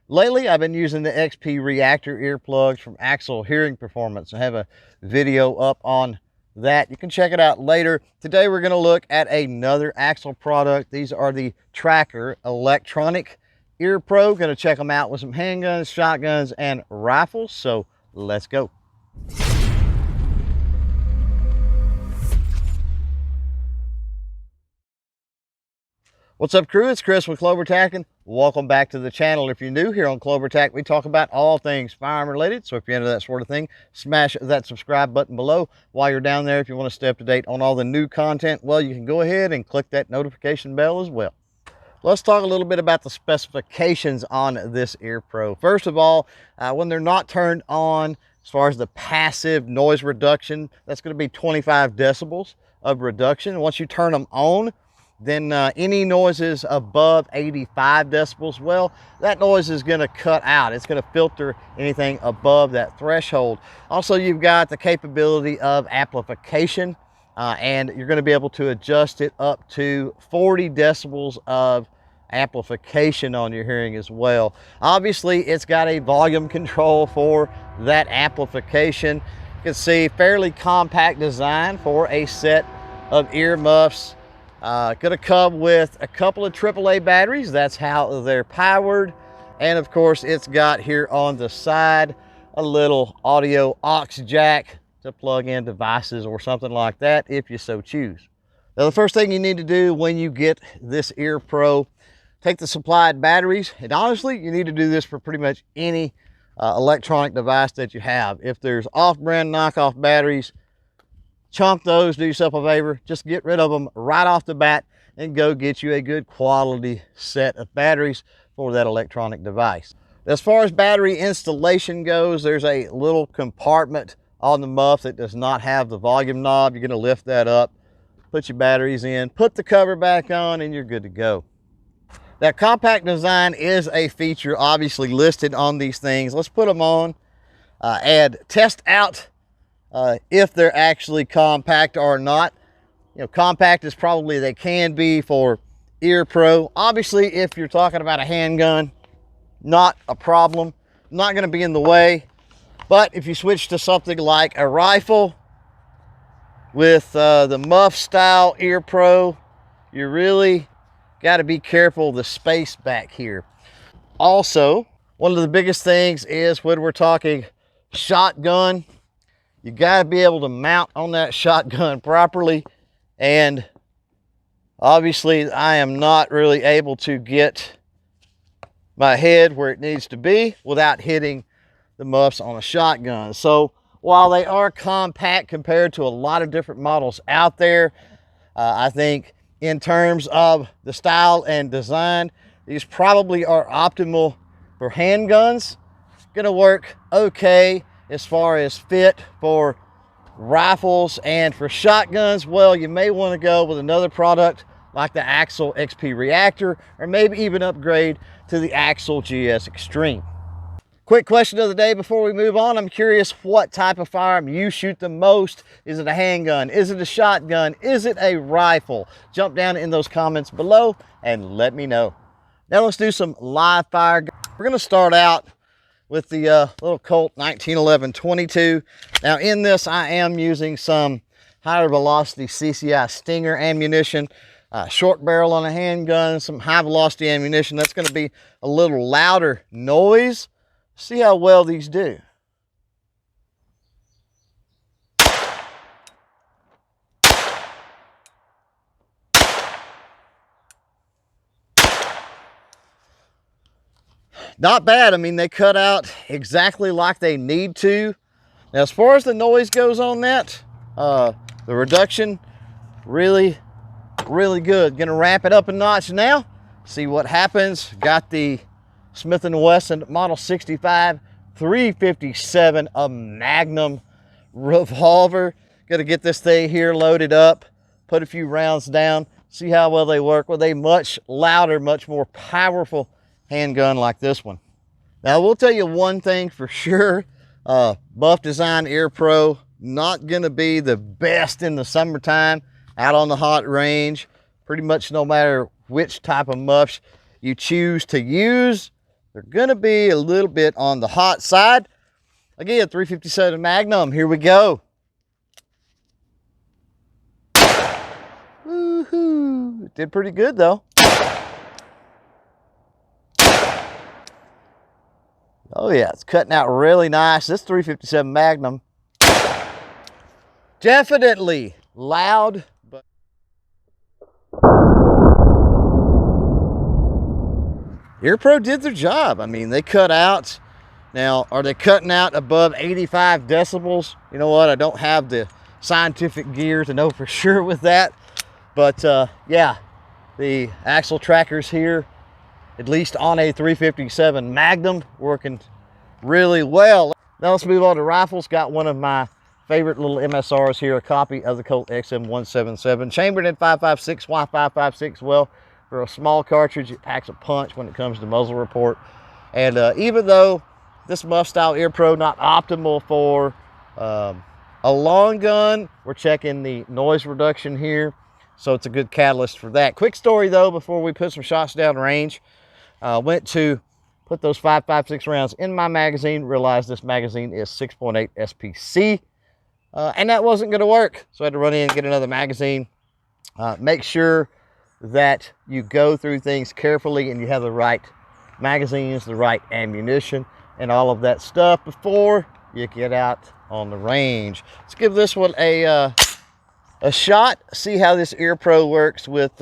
Lately, I've been using the XP Reactor earplugs from AXIL Hearing Performance. I have a video up on that. You can check it out later. Today, we're going to look at another AXIL product. These are the TRACKR electronic ear probe. Going to check them out with some handguns, shotguns, and rifles. So let's go. What's up, crew? It's Chris with CloverTac, and welcome back to the channel. If you're new here on CloverTac, we talk about all things firearm related. So if you're into that sort of thing, smash that subscribe button below. While you're down there, if you want to stay up to date on all the new content, well, you can go ahead and click that notification bell as well. Let's talk a little bit about the specifications on this ear probe. First of all, when they're not turned on, as far as the passive noise reduction, that's going to be 25 decibels of reduction. Once you turn them on, then any noises above 85 decibels, well, that noise is going to cut out. It's going to filter anything above that threshold. Also, you've got the capability of amplification, and you're going to be able to adjust it up to 40 decibels of amplification on your hearing as well. Obviously, it's got a volume control for that amplification. You can see fairly compact design for a set of ear muffs. Going to come with a couple of AAA batteries. That's how they're powered. And of course, it's got here on the side a little audio aux jack to plug in devices or something like that if you so choose. Now, the first thing you need to do when you get this ear probe, take the supplied batteries. And honestly, you need to do this for pretty much any electronic device that you have. If there's off-brand knockoff batteries, chunk those, do yourself a favor, just get rid of them right off the bat and go get you a good quality set of batteries for that electronic device. As far as battery installation goes, there's a little compartment on the muff that does not have the volume knob. You're going to lift that up, put your batteries in, put the cover back on, and you're good to go. That compact design is a feature obviously listed on these things. Let's put them on and test out if they're actually compact or not. You know, compact as probably they can be for ear pro. Obviously, if you're talking about a handgun, not a problem, not going to be in the way. But if you switch to something like a rifle with the muff style ear pro, you really got to be careful of the space back here. Also, one of the biggest things is when we're talking shotgun, you got to be able to mount on that shotgun properly. And obviously, I am not really able to get my head where it needs to be without hitting the muffs on a shotgun. So while they are compact compared to a lot of different models out there, I think in terms of the style and design, these probably are optimal for handguns. Gonna work okay as far as fit for rifles, and for shotguns, well, you may want to go with another product like the AXIL XP Reactor, or maybe even upgrade to the AXIL GS Extreme. Quick question of the day before we move on. I'm curious what type of firearm you shoot the most. Is it a handgun? Is it a shotgun? Is it a rifle? Jump down in those comments below and let me know. Now let's do some live fire. We're going to start out with the little Colt 1911 22. Now in this, I am using some higher velocity CCI Stinger ammunition, short barrel on a handgun, some high velocity ammunition. That's going to be a little louder noise. See how well these do. Not bad. I mean, they cut out exactly like they need to. Now, as far as the noise goes on that, the reduction, really, really good. Gonna ramp it up a notch now. See what happens. Got the Smith & Wesson Model 65 357, a Magnum revolver. Gonna get this thing here loaded up, put a few rounds down, see how well they work with a much louder, much more powerful handgun like this one. Now, we'll tell you one thing for sure. Buff Design Ear Pro, not gonna be the best in the summertime out on the hot range. Pretty much no matter which type of muffs you choose to use, they're going to be a little bit on the hot side. Again, 357 Magnum, here we go. Woohoo! Did pretty good though. Oh yeah, it's cutting out really nice. This 357 Magnum, definitely loud, but EarPro did their job. I mean, they cut out. Now, are they cutting out above 85 decibels? You know what? I don't have the scientific gear to know for sure with that. But yeah, the AXIL TRACKR's here, at least on a 357 Magnum, working really well. Now let's move on to rifles. Got one of my favorite little MSRs here, a copy of the Colt XM177, chambered in 5.56. Why 5.56? Well, for a small cartridge, it packs a punch when it comes to muzzle report. And even though this muff style EarPro not optimal for a long gun, we're checking the noise reduction here, so it's a good catalyst for that. Quick story though, before we put some shots down range. Went to put those 5.56 rounds in my magazine, realized this magazine is 6.8 SPC, and that wasn't going to work. So I had to run in and get another magazine. Make sure that you go through things carefully and you have the right magazines, the right ammunition, and all of that stuff before you get out on the range. Let's give this one a shot, see how this EarPro works with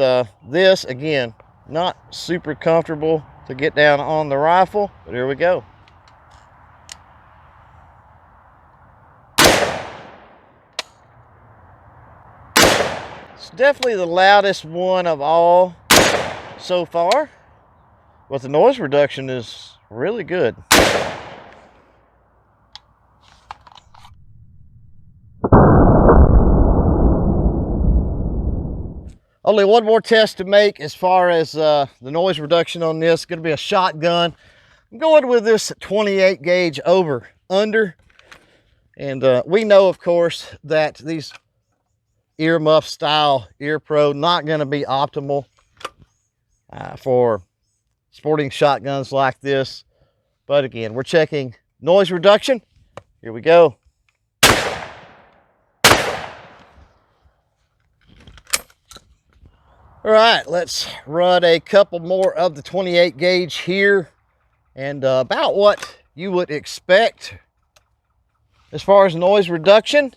this. Again, not super comfortable to get down on the rifle, but here we go. It's definitely the loudest one of all so far, but the noise reduction is really good. Only one more test to make as far as the noise reduction on this. It's going to be a shotgun. I'm going with this 28 gauge over under. And we know, of course, that these earmuff style EarPro not going to be optimal for sporting shotguns like this. But again, we're checking noise reduction. Here we go. All right, let's run a couple more of the 28 gauge here, and about what you would expect as far as noise reduction.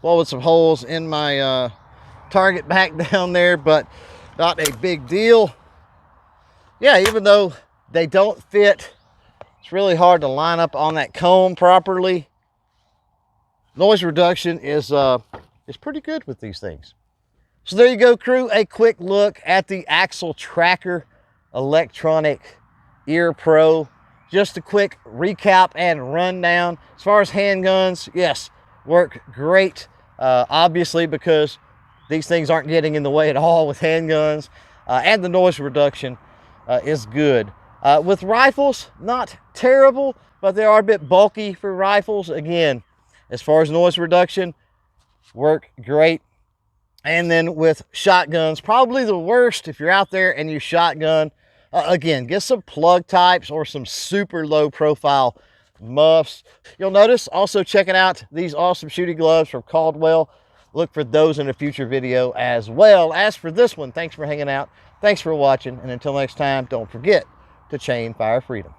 Blowing some holes in my target back down there, but not a big deal. Yeah, even though they don't fit, it's really hard to line up on that comb properly. Noise reduction is pretty good with these things. So there you go, crew. A quick look at the AXIL TRACKR electronic EarPro. Just a quick recap and rundown. As far as handguns, yes, work great. Obviously, because these things aren't getting in the way at all with handguns, and the noise reduction is good. With rifles, not terrible, but they are a bit bulky for rifles. Again, as far as noise reduction, work great. And then with shotguns, probably the worst if you're out there and you shotgun. Again, get some plug types or some super low profile muffs. You'll notice also checking out these awesome shooting gloves from Caldwell. Look for those in a future video as well. As for this one, thanks for hanging out. Thanks for watching. And until next time, don't forget to chain fire freedom.